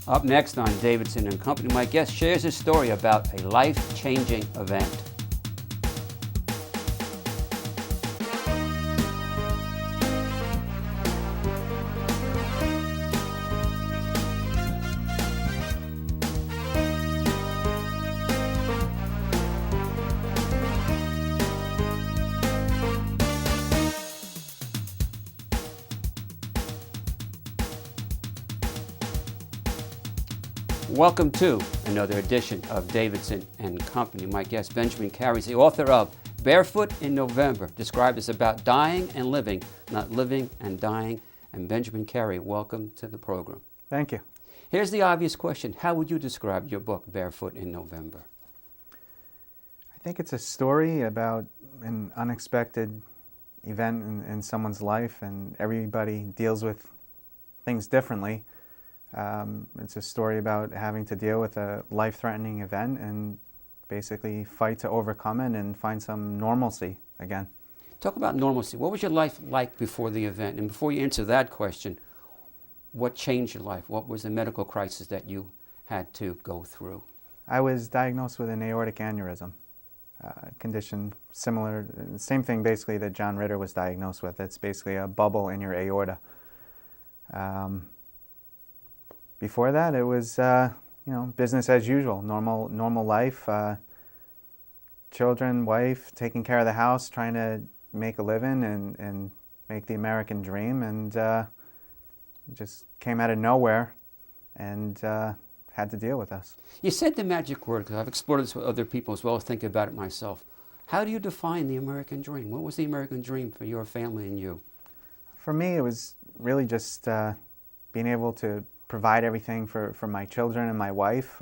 Up next on Davidson and Company, my guest shares his story about a life-changing event. Welcome to another edition of Davidson and Company. My guest, Benjamin Carey, is the author of Barefoot in November, described as about dying and living, not living and dying. And Benjamin Carey, welcome to the program. Thank you. Here's the obvious question. How would you describe your book, Barefoot in November? I think it's a story about an unexpected event in someone's life, and everybody deals with things differently. It's a story about having to deal with a life-threatening event and basically fight to overcome it and find some normalcy again. Talk about normalcy. What was your life like before the event? And before you answer that question, what changed your life? What was the medical crisis that you had to go through? I was diagnosed with an aortic aneurysm, condition similar, same thing basically that John Ritter was diagnosed with. It's basically a bubble in your aorta. Before that, it was business as usual, normal life, children, wife, taking care of the house, trying to make a living and make the American dream, and just came out of nowhere and had to deal with us. You said the magic word, because I've explored this with other people as well as thinking about it myself. How do you define the American dream? What was the American dream for your family and you? For me, it was really just being able to provide everything for my children and my wife,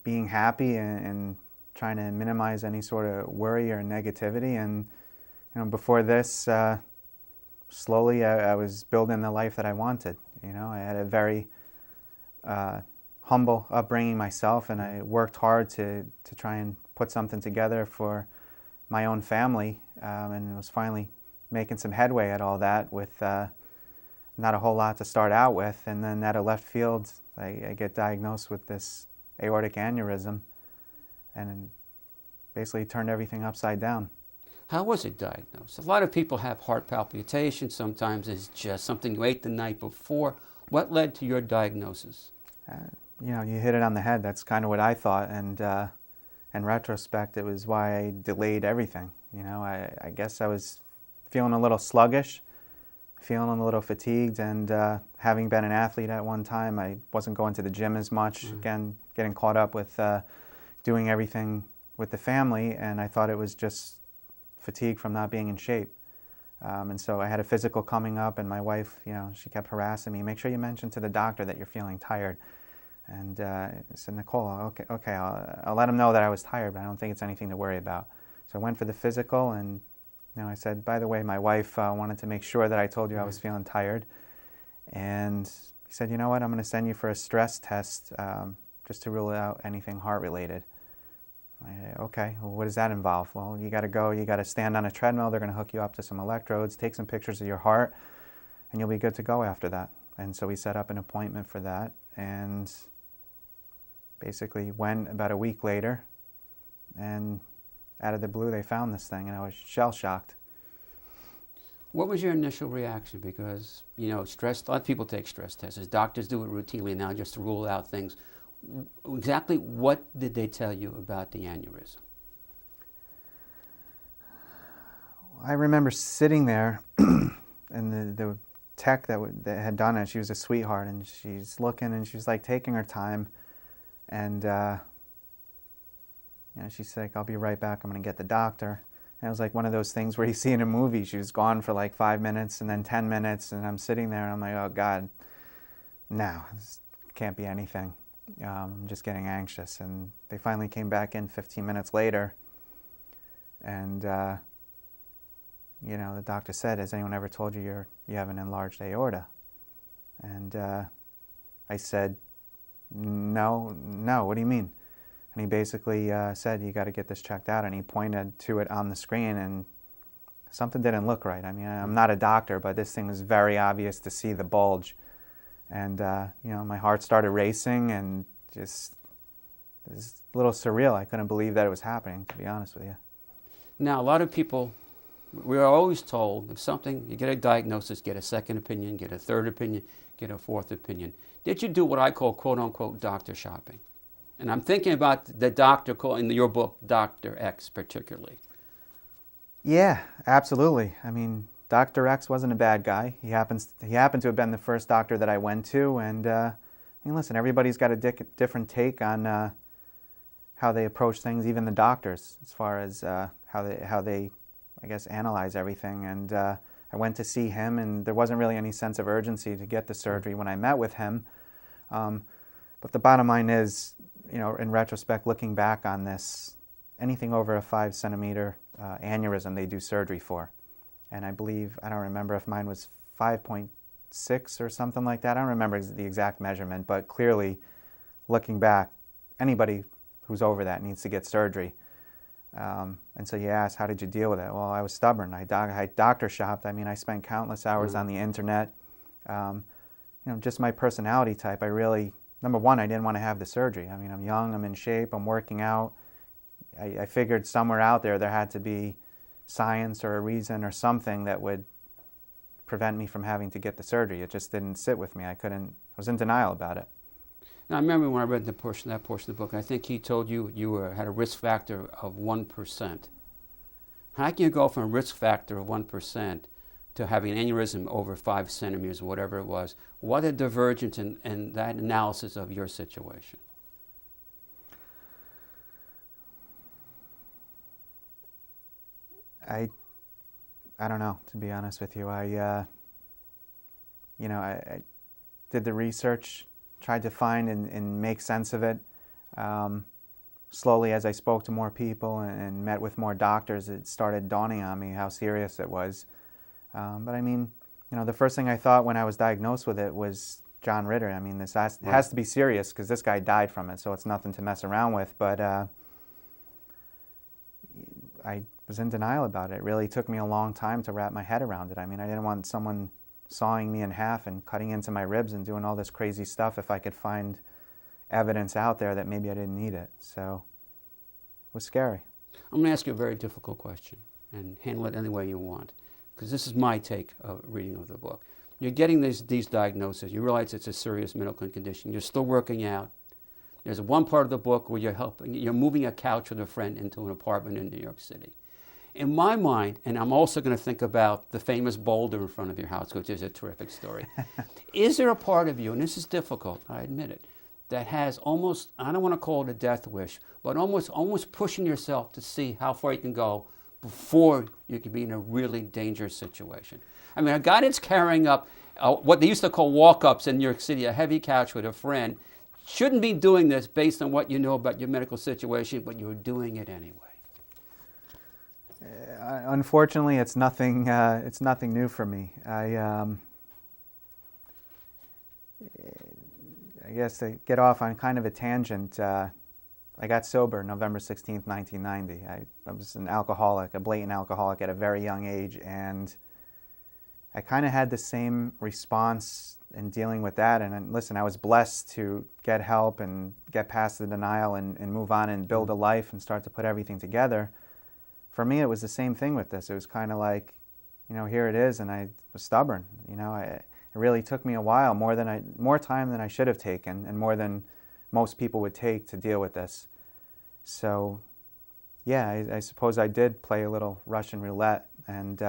being happy and trying to minimize any sort of worry or negativity. And before this, slowly I was building the life that I wanted. I had a very humble upbringing myself, and I worked hard to try and put something together for my own family, and was finally making some headway at all that with not a whole lot to start out with. And then out of left field, I get diagnosed with this aortic aneurysm, and basically turned everything upside down. How was it diagnosed? A lot of people have heart palpitations. Sometimes it's just something you ate the night before. What led to your diagnosis? You hit it on the head. That's kind of what I thought, and in retrospect, it was why I delayed everything. I guess I was feeling a little sluggish, feeling a little fatigued, and having been an athlete at one time, I wasn't going to the gym as much. Again, getting caught up with doing everything with the family, and I thought it was just fatigue from not being in shape. And so I had a physical coming up, and my wife, she kept harassing me, make sure you mention to the doctor that you're feeling tired. And I said, Nicole, okay, I'll let him know that I was tired, but I don't think it's anything to worry about. So I went for the physical, and I said, by the way, my wife wanted to make sure that I told you I was feeling tired. And he said, you know what, I'm going to send you for a stress test just to rule out anything heart-related. Okay, well, what does that involve? Well, you got to stand on a treadmill. They're going to hook you up to some electrodes, take some pictures of your heart, and you'll be good to go after that. And so we set up an appointment for that, and basically went about a week later, and out of the blue, they found this thing, and I was shell-shocked. What was your initial reaction? Because, stress, a lot of people take stress tests. Doctors do it routinely now just to rule out things. Exactly what did they tell you about the aneurysm? I remember sitting there, and the tech that had done it, she was a sweetheart, and she's looking, and she's like taking her time, and she's like, I'll be right back, I'm going to get the doctor. And it was like one of those things where you see in a movie. She was gone for like 5 minutes and then 10 minutes, and I'm sitting there and I'm like, oh God, no, this can't be anything. I'm just getting anxious. And they finally came back in 15 minutes later, and the doctor said, has anyone ever told you you have an enlarged aorta? And I said, no, what do you mean? And he basically said, you got to get this checked out, and he pointed to it on the screen, and something didn't look right. I mean, I'm not a doctor, but this thing was very obvious to see the bulge. And, my heart started racing and just, it was a little surreal. I couldn't believe that it was happening, to be honest with you. Now, a lot of people, we are always told if something, you get a diagnosis, get a second opinion, get a third opinion, get a fourth opinion. Did you do what I call quote unquote doctor shopping? And I'm thinking about the doctor in your book, Dr. X particularly. Yeah, absolutely. I mean, Dr. X wasn't a bad guy. He happened to have been the first doctor that I went to. And listen, everybody's got a different take on how they approach things, even the doctors, as far as how they, I guess, analyze everything. And I went to see him, and there wasn't really any sense of urgency to get the surgery when I met with him. But the bottom line is, in retrospect, looking back on this, anything over a 5-centimeter aneurysm they do surgery for. And I believe, I don't remember if mine was 5.6 or something like that. I don't remember the exact measurement, but clearly, looking back, anybody who's over that needs to get surgery. And so you ask, how did you deal with it? Well, I was stubborn. I doctor shopped. I mean, I spent countless hours on the internet. Just my personality type, I really, number one, I didn't want to have the surgery. I mean, I'm young, I'm in shape, I'm working out. I figured somewhere out there had to be science or a reason or something that would prevent me from having to get the surgery. It just didn't sit with me. I was in denial about it. Now, I remember when I read that portion of the book, I think he told you had a risk factor of 1%. How can you go from a risk factor of 1% to having an aneurysm over 5 centimeters, whatever it was? What a divergence in that analysis of your situation. I don't know, to be honest with you. I did the research, tried to find and make sense of it. Slowly, as I spoke to more people and met with more doctors, it started dawning on me how serious it was. But I mean, the first thing I thought when I was diagnosed with it was John Ritter. I mean, this has to be serious because this guy died from it, so it's nothing to mess around with. But I was in denial about it. It really took me a long time to wrap my head around it. I mean, I didn't want someone sawing me in half and cutting into my ribs and doing all this crazy stuff if I could find evidence out there that maybe I didn't need it. So it was scary. I'm going to ask you a very difficult question, and handle it any way you want, because this is my take of reading of the book. You're getting these diagnoses. You realize it's a serious medical condition. You're still working out. There's one part of the book where you're moving a couch with a friend into an apartment in New York City. In my mind, and I'm also going to think about the famous boulder in front of your house, which is a terrific story. Is there a part of you, and this is difficult, I admit it, that has almost, I don't want to call it a death wish, but almost pushing yourself to see how far you can go before you can be in a really dangerous situation? I mean, a guy that's carrying up what they used to call walk-ups in New York City, a heavy couch with a friend, shouldn't be doing this based on what you know about your medical situation, but you're doing it anyway. Unfortunately, it's nothing new for me. I guess to get off on kind of a tangent, I got sober November 16th, 1990. I was an alcoholic, a blatant alcoholic at a very young age, and I kind of had the same response in dealing with that. And listen, I was blessed to get help and get past the denial and move on and build a life and start to put everything together. For me, it was the same thing with this. It was kind of like, here it is, and I was stubborn. It really took me a while, more time than I should have taken, and more than most people would take to deal with this. So, yeah, I suppose I did play a little Russian roulette, and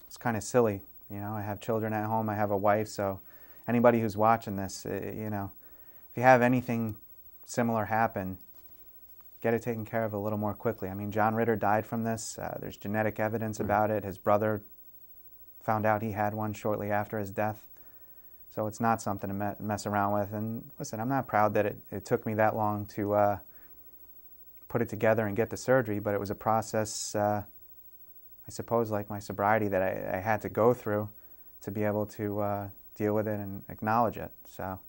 it's kind of silly. I have children at home, I have a wife, so anybody who's watching this, if you have anything similar happen, get it taken care of a little more quickly. I mean, John Ritter died from this. There's genetic evidence about it. His brother found out he had one shortly after his death. So it's not something to mess around with. And listen, I'm not proud that it took me that long to put it together and get the surgery, but it was a process, I suppose, like my sobriety, that I had to go through to be able to deal with it and acknowledge it. So.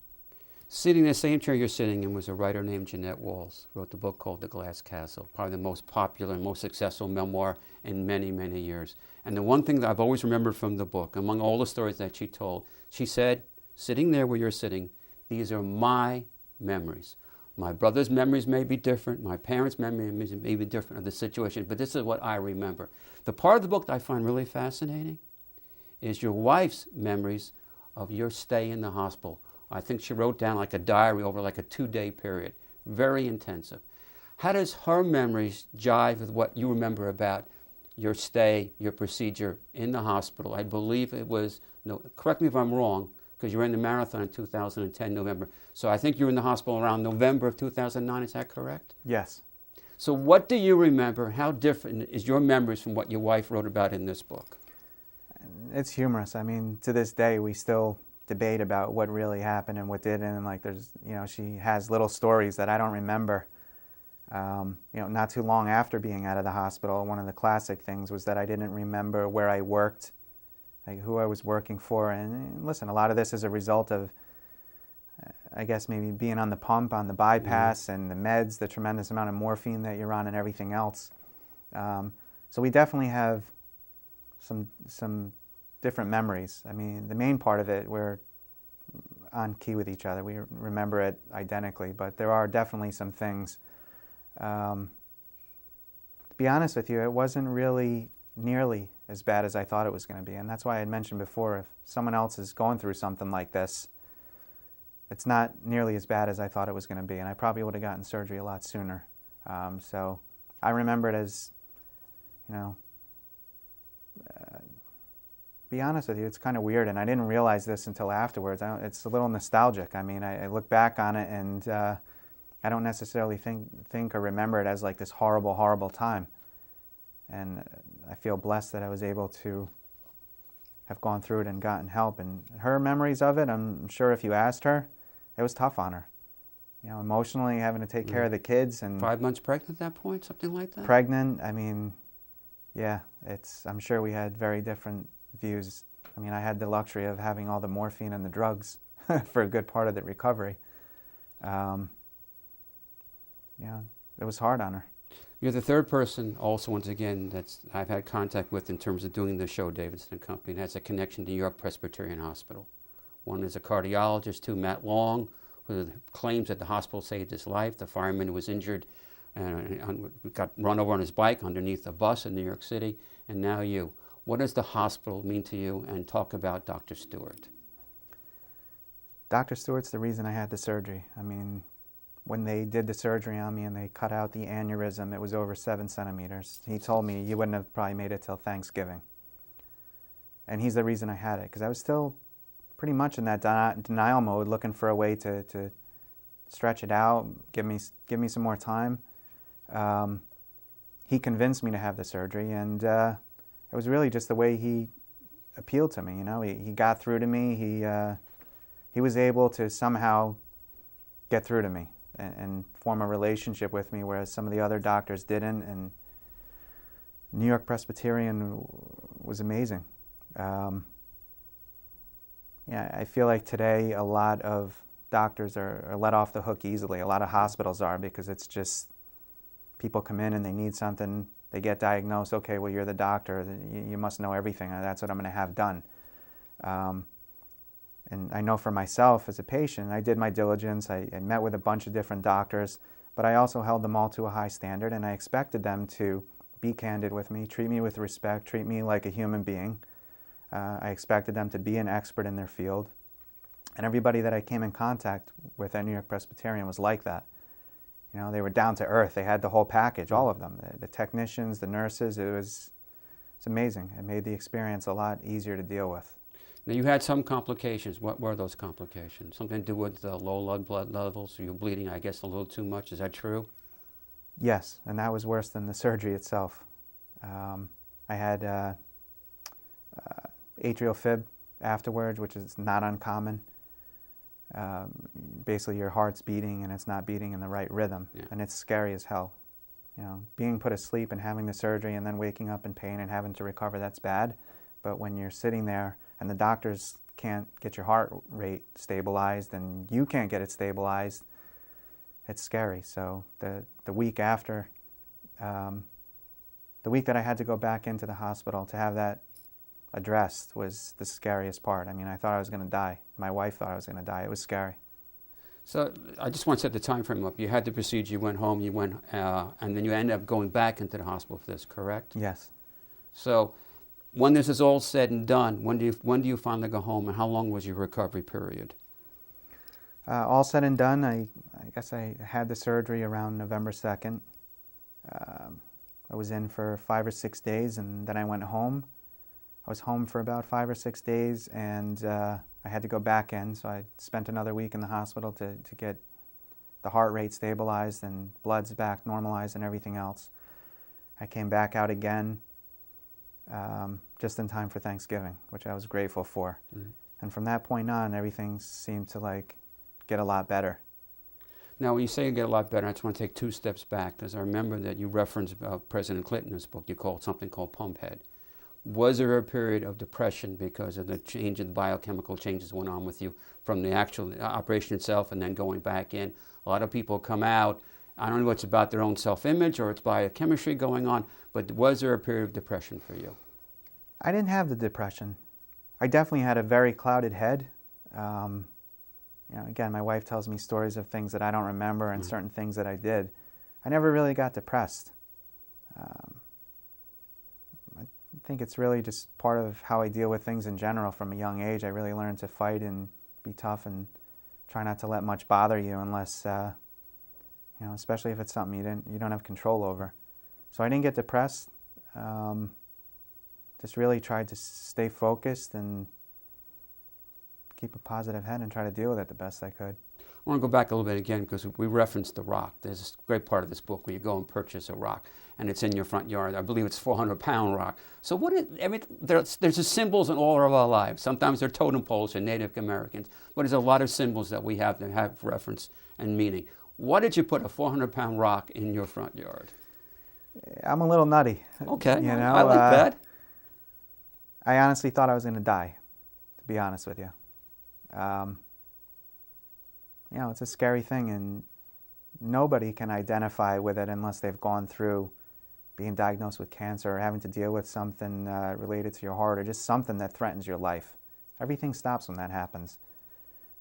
Sitting in the same chair you're sitting in was a writer named Jeanette Walls, who wrote the book called The Glass Castle, probably the most popular and most successful memoir in many, many years. And the one thing that I've always remembered from the book, among all the stories that she told, she said, sitting there where you're sitting, these are my memories. My brother's memories may be different. My parents' memories may be different of the situation, but this is what I remember. The part of the book that I find really fascinating is your wife's memories of your stay in the hospital. I think she wrote down like a diary over like a 2-day period. Very intensive. How does her memories jive with what you remember about your stay, your procedure in the hospital? I believe it was, no, correct me if I'm wrong, because you ran the marathon in 2010, November. So I think you were in the hospital around November of 2009, is that correct? Yes. So what do you remember? How different is your memories from what your wife wrote about in this book? It's humorous. I mean, to this day, we still debate about what really happened and what didn't. And like, there's, you know, she has little stories that I don't remember. You know, not too long after being out of the hospital, one of the classic things was that I didn't remember where I worked, like who I was working for. And listen, a lot of this is a result of, I guess, maybe being on the pump, on the bypass, and the meds, the tremendous amount of morphine that you're on, and everything else. So we definitely have some different memories. I mean, the main part of it, we're on key with each other. We remember it identically, but there are definitely some things. To be honest with you, it wasn't really nearly as bad as I thought it was going to be, and that's why I had mentioned before, if someone else is going through something like this, it's not nearly as bad as I thought it was going to be, and I probably would have gotten surgery a lot sooner. So I remember it as, you know, be honest with you, it's kind of weird, and I didn't realize this until afterwards. It's a little nostalgic. I mean, I look back on it, and I don't necessarily think or remember it as like this horrible, horrible time. And I feel blessed that I was able to have gone through it and gotten help. And her memories of it, I'm sure if you asked her, it was tough on her. You know, emotionally having to take care of the kids. And 5 months pregnant at that point, something like that? Pregnant, I mean, yeah, I'm sure we had very different views. I mean, I had the luxury of having all the morphine and the drugs for a good part of the recovery. Yeah, it was hard on her. You're the third person, also, once again, that I've had contact with in terms of doing the show, Davidson Co. It has a connection to New York Presbyterian Hospital. One is a cardiologist, two, Matt Long, who claims that the hospital saved his life. The fireman who was injured and got run over on his bike underneath a bus in New York City. And now you. What does the hospital mean to you? And talk about Dr. Stewart. Dr. Stewart's the reason I had the surgery. I mean, when they did the surgery on me and they cut out the aneurysm, it was over 7 centimeters. He told me you wouldn't have probably made it till Thanksgiving. And he's the reason I had it, because I was still pretty much in that denial mode, looking for a way to stretch it out, give me some more time. He convinced me to have the surgery, and it was really just the way he appealed to me. You know, he got through to me. He was able to somehow get through to me and form a relationship with me, whereas some of the other doctors didn't. And New York Presbyterian was amazing. Yeah, I feel like today a lot of doctors are let off the hook easily. A lot of hospitals are, because it's just people come in and they need something, they get diagnosed, okay, well, you're the doctor, you must know everything, that's what I'm going to have done. And I know for myself as a patient, I did my diligence, I met with a bunch of different doctors, but I also held them all to a high standard, and I expected them to be candid with me, treat me with respect, treat me like a human being. I expected them to be an expert in their field. And everybody that I came in contact with at New York Presbyterian was like that. You know, they were down to earth. They had the whole package, all of them. The technicians, the nurses, it's amazing. It made the experience a lot easier to deal with. Now, you had some complications. What were those complications? Something to do with the low blood levels, so you're bleeding, I guess, a little too much. Is that true? Yes, and that was worse than the surgery itself. I had atrial fib afterwards, which is not uncommon. Basically, your heart's beating and it's not beating in the right rhythm, and it's scary as hell. You know, being put asleep and having the surgery and then waking up in pain and having to recover, that's bad. But when you're sitting there and the doctors can't get your heart rate stabilized and you can't get it stabilized, it's scary. So the week after, the week that I had to go back into the hospital to have that addressed was the scariest part. I mean, I thought I was going to die. My wife thought I was going to die. It was scary. So I just want to set the time frame up. You had the procedure, you went home, and then you ended up going back into the hospital for this, correct? Yes. So when this is all said and done, when do you finally go home, and how long was your recovery period? All said and done, I guess I had the surgery around November 2nd. I was in for 5 or 6 days, and then I went home. I was home for about 5 or 6 days, and I had to go back in, so I spent another week in the hospital to get the heart rate stabilized and bloods back normalized and everything else. I came back out again just in time for Thanksgiving, which I was grateful for. Mm-hmm. And from that point on, everything seemed to get a lot better. Now, when you say you get a lot better, I just want to take 2 steps back, because I remember that you referenced President Clinton in this book. You called something called Pumphead. Was there a period of depression because of the change in biochemical changes that went on with you from the actual operation itself and then going back in? A lot of people come out, I don't know if it's about their own self-image or it's biochemistry going on, but was there a period of depression for you? I didn't have the depression. I definitely had a very clouded head. Again, my wife tells me stories of things that I don't remember and certain things that I did. I never really got depressed. I think it's really just part of how I deal with things in general from a young age. I really learned to fight and be tough and try not to let much bother you unless, especially if it's something you don't have control over. So I didn't get depressed. Just really tried to stay focused and keep a positive head and try to deal with it the best I could. I want to go back a little bit again because we referenced the rock. There's a great part of this book where you go and purchase a rock, and it's in your front yard. I believe it's a 400-pound rock. So there's the symbols in all of our lives. Sometimes they're totem poles for Native Americans, but there's a lot of symbols that we have that have reference and meaning. Why did you put a 400-pound rock in your front yard? I'm a little nutty. Okay, I like that. I honestly thought I was going to die, to be honest with you. It's a scary thing, and nobody can identify with it unless they've gone through being diagnosed with cancer or having to deal with something related to your heart or just something that threatens your life. Everything stops when that happens.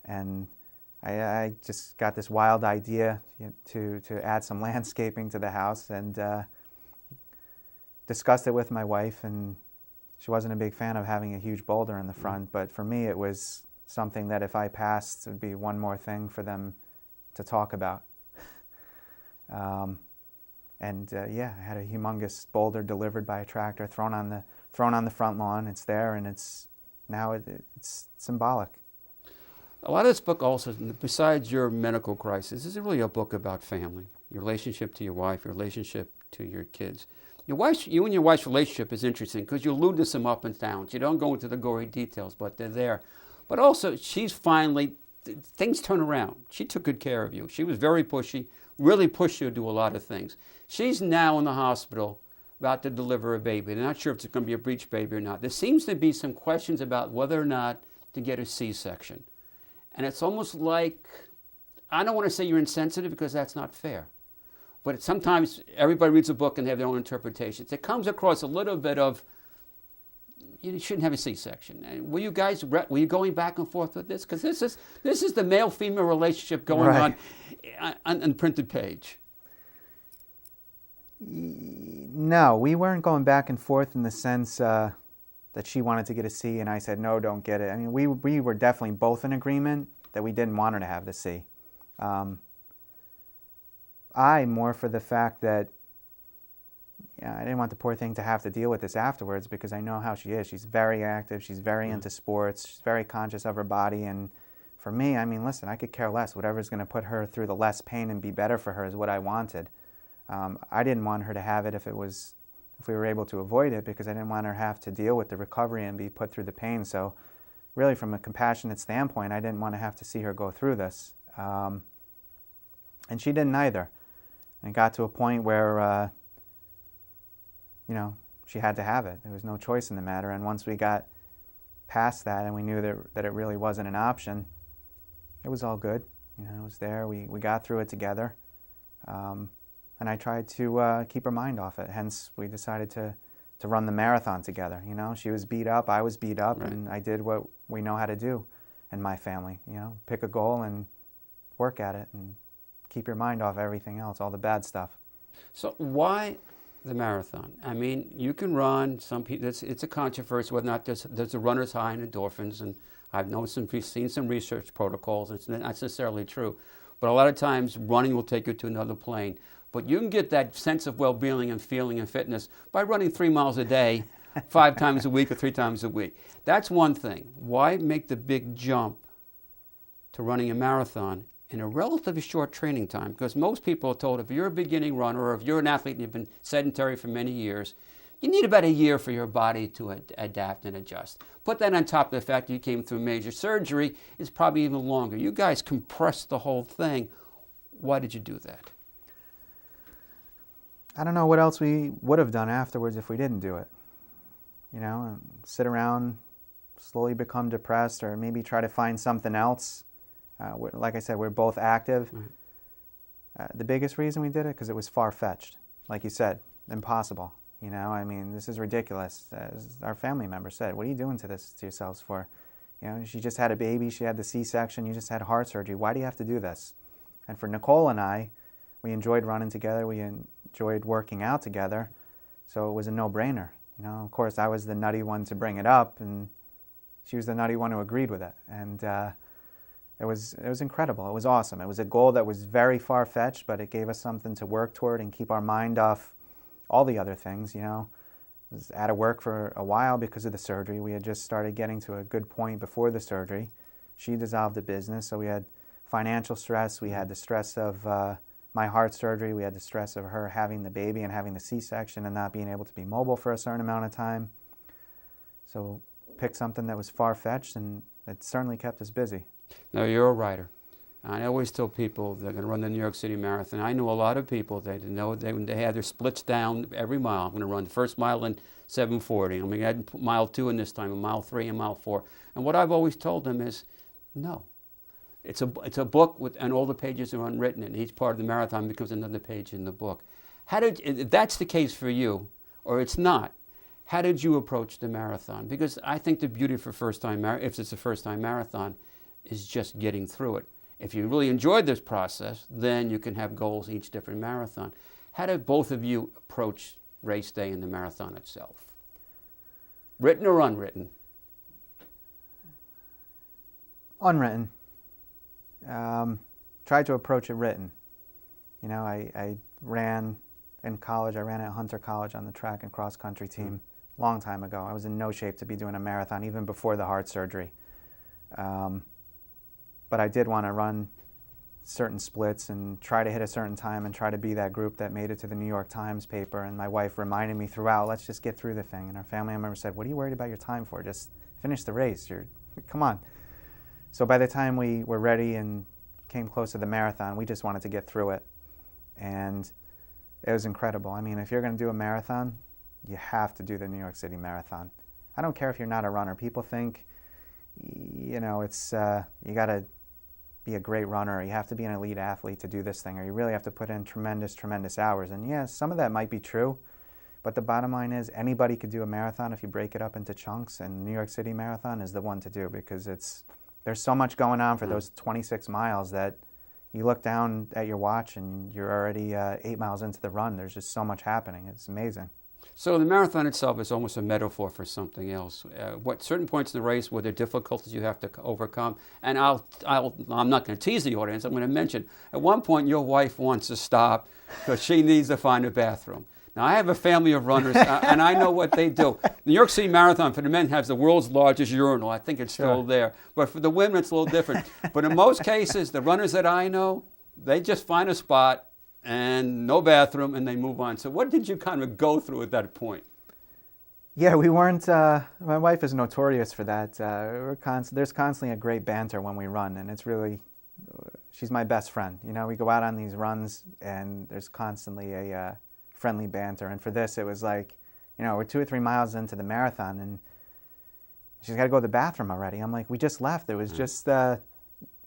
And I just got this wild idea to add some landscaping to the house and discussed it with my wife, and she wasn't a big fan of having a huge boulder in the front, but for me it was something that if I passed, it would be one more thing for them to talk about. I had a humongous boulder delivered by a tractor, thrown on the front lawn. It's there, and it's symbolic. A lot of this book also, besides your medical crisis, is really a book about family, your relationship to your wife, your relationship to your kids. You and your wife's relationship is interesting because you allude to some up and downs. You don't go into the gory details, but they're there. But also, things turn around. She took good care of you. She was very pushy, really pushed you to do a lot of things. She's now in the hospital about to deliver a baby. They're not sure if it's going to be a breech baby or not. There seems to be some questions about whether or not to get a C-section. And it's almost like, I don't want to say you're insensitive because that's not fair. But sometimes everybody reads a book and they have their own interpretations. It comes across a little bit of, you shouldn't have a C-section. Were you going back and forth with this? Because this is the male-female relationship going on the printed page. No, we weren't going back and forth in the sense that she wanted to get a C and I said, no, don't get it. I mean, we were definitely both in agreement that we didn't want her to have the C. I more for the fact that I didn't want the poor thing to have to deal with this afterwards because I know how she is. She's very active. She's very into sports. She's very conscious of her body. And for me, I mean, listen, I could care less. Whatever's going to put her through the less pain and be better for her is what I wanted. I didn't want her to have it if we were able to avoid it because I didn't want her to have to deal with the recovery and be put through the pain. So really from a compassionate standpoint, I didn't want to have to see her go through this. And she didn't either. And it got to a point where she had to have it. There was no choice in the matter. And once we got past that and we knew that it really wasn't an option, it was all good. It was there. We got through it together. And I tried to keep her mind off it. Hence, we decided to to run the marathon together. You know, she was beat up, I was beat up, Right. and I did what we know how to do in my family. You know, pick a goal and work at it and keep your mind off everything else, all the bad stuff. So why the marathon? I mean, you can run. Some people, it's a controversy whether or not there's a runner's high in endorphins, and I've seen some research protocols. It's not necessarily true, but a lot of times running will take you to another plane. But you can get that sense of well-being and feeling and fitness by running 3 miles a day, 5 times a week or 3 times a week. That's one thing. Why make the big jump to running a marathon in a relatively short training time? Because most people are told if you're a beginning runner or if you're an athlete and you've been sedentary for many years, you need about a year for your body to adapt and adjust. Put that on top of the fact that you came through major surgery, it's probably even longer. You guys compressed the whole thing. Why did you do that? I don't know what else we would have done afterwards if we didn't do it. You know, and sit around, slowly become depressed, or maybe try to find something else. Like I said, we're both active. The biggest reason we did it, because it was far-fetched. Like you said, impossible. You know, I mean, this is ridiculous. As our family member said, what are you doing to yourselves for? You know, she just had a baby, she had the C-section, you just had heart surgery. Why do you have to do this? And for Nicole and I, we enjoyed running together, we enjoyed working out together, so it was a no-brainer. You know, of course, I was the nutty one to bring it up, and she was the nutty one who agreed with it. And it was incredible. It was awesome. It was a goal that was very far-fetched, but it gave us something to work toward and keep our mind off all the other things. You know, I was out of work for a while because of the surgery. We had just started getting to a good point before the surgery. She dissolved the business, so we had financial stress. We had the stress of my heart surgery. We had the stress of her having the baby and having the C-section and not being able to be mobile for a certain amount of time. So picked something that was far-fetched, and it certainly kept us busy. Now, you're a writer. I always tell people they're going to run the New York City Marathon. I know a lot of people, they know they had their splits down every mile. I'm going to run the first mile in 7:40. I'm going to add mile 2 in this time, and mile 3 and mile 4. And what I've always told them is, no. It's a book and all the pages are unwritten, and each part of the marathon becomes another page in the book. If that's the case for you, or it's not, how did you approach the marathon? Because I think the beauty for if it's a first-time marathon, is just getting through it. If you really enjoyed this process, then you can have goals each different marathon. How did both of you approach race day and the marathon itself? Written or unwritten? Unwritten. Tried to approach it written. You know, I ran in college. I ran at Hunter College on the track and cross country team long time ago. I was in no shape to be doing a marathon even before the heart surgery. But I did want to run certain splits and try to hit a certain time and try to be that group that made it to the New York Times paper. And my wife reminded me throughout, let's just get through the thing. And our family member said, what are you worried about your time for? Just finish the race. Come on. So by the time we were ready and came close to the marathon, we just wanted to get through it. And it was incredible. I mean, if you're going to do a marathon, you have to do the New York City Marathon. I don't care if you're not a runner. People think, you know, it's you got to be a great runner, or you have to be an elite athlete to do this thing, or you really have to put in tremendous hours. And yeah, some of that might be true, but the bottom line is anybody could do a marathon if you break it up into chunks, and New York City Marathon is the one to do because there's so much going on for those 26 miles that you look down at your watch and you're already 8 miles into the run. There's just so much happening. It's amazing. So the marathon itself is almost a metaphor for something else. What certain points in the race were there difficulties you have to overcome? And I'm not going to tease the audience. I'm going to mention at one point your wife wants to stop because she needs to find a bathroom. Now I have a family of runners, and I know what they do. The New York City Marathon for the men has the world's largest urinal. I think it's still there, but for the women it's a little different. But in most cases, the runners that I know, they just find a spot and no bathroom, and they move on. So what did you kind of go through at that point? Yeah, we weren't, my wife is notorious for that. There's constantly a great banter when we run, and it's really, she's my best friend. You know, we go out on these runs, and there's constantly a friendly banter. And for this, it was like, you know, we're 2 or 3 miles into the marathon, and she's got to go to the bathroom already. I'm like, we just left. It was just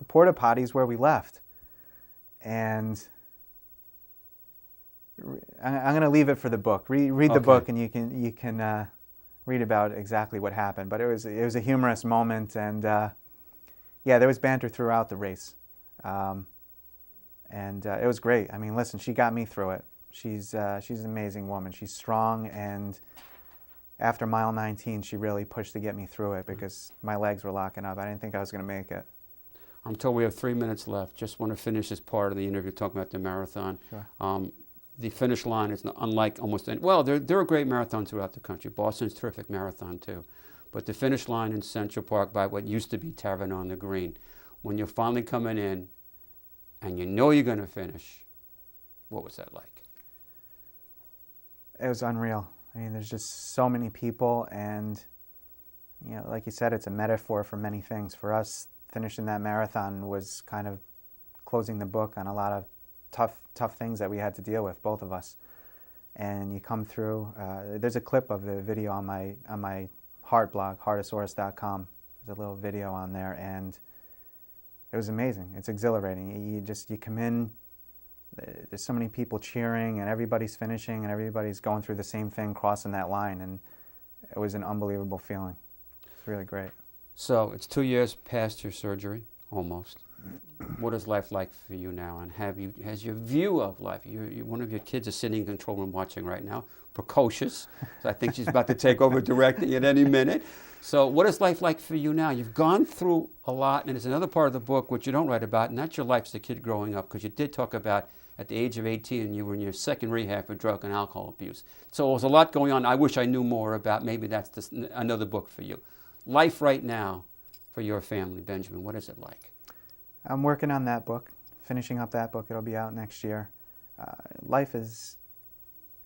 porta potties where we left. And I'm going to leave it for the book. Read the Okay. book, and you can read about exactly what happened. But it was a humorous moment, and yeah, there was banter throughout the race, and it was great. I mean, listen, she got me through it. She's an amazing woman. She's strong, and after mile 19, she really pushed to get me through it because my legs were locking up. I didn't think I was going to make it. I'm told we have 3 minutes left. Just want to finish this part of the interview talking about the marathon. Sure. The finish line is unlike almost any, well, there are great marathons throughout the country. Boston's a terrific marathon too. But the finish line in Central Park by what used to be Tavern on the Green, when you're finally coming in and you know you're going to finish, what was that like? It was unreal. I mean, there's just so many people, and you know, like you said, it's a metaphor for many things. For us, finishing that marathon was kind of closing the book on a lot of tough things that we had to deal with, both of us. And you come through. There's a clip of the video on my heart blog, heartosaurus.com. There's a little video on there, and it was amazing. It's exhilarating. You come in. There's so many people cheering, and everybody's finishing, and everybody's going through the same thing, crossing that line, and it was an unbelievable feeling. It's really great. So it's 2 years past your surgery, almost. What is life like for you now, and has your view of life? One of your kids is sitting in the control room watching right now, precocious. So I think she's about to take over directing at any minute. So what is life like for you now? You've gone through a lot, and there's another part of the book which you don't write about, and that's your life as a kid growing up, because you did talk about at the age of 18, you were in your second rehab for drug and alcohol abuse. So there was a lot going on. I wish I knew more about. Maybe that's another book for you. Life right now for your family, Benjamin, what is it like? I'm working on that book, finishing up that book. It'll be out next year. Life is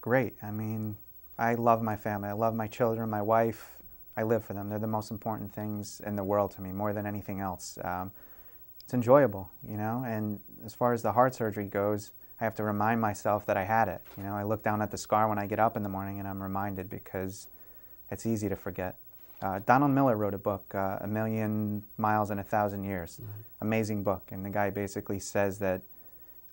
great. I mean, I love my family. I love my children, my wife. I live for them. They're the most important things in the world to me, more than anything else. It's enjoyable, you know, and as far as the heart surgery goes, I have to remind myself that I had it. You know, I look down at the scar when I get up in the morning, and I'm reminded, because it's easy to forget. Donald Miller wrote a book, A Million Miles in 1,000 Years. Mm-hmm. Amazing book, and the guy basically says that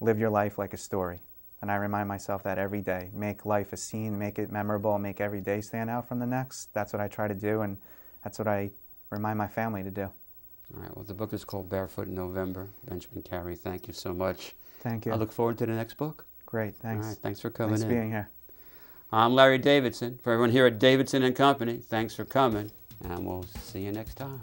live your life like a story. And I remind myself that every day. Make life a scene, make it memorable, make every day stand out from the next. That's what I try to do, and that's what I remind my family to do. All right, well, the book is called Barefoot in November. Benjamin Carey, thank you so much. Thank you. I look forward to the next book. Great, thanks. All right, thanks for coming Nice in. being here. I'm Larry Davidson. For everyone here at Davidson & Company, thanks for coming, and we'll see you next time.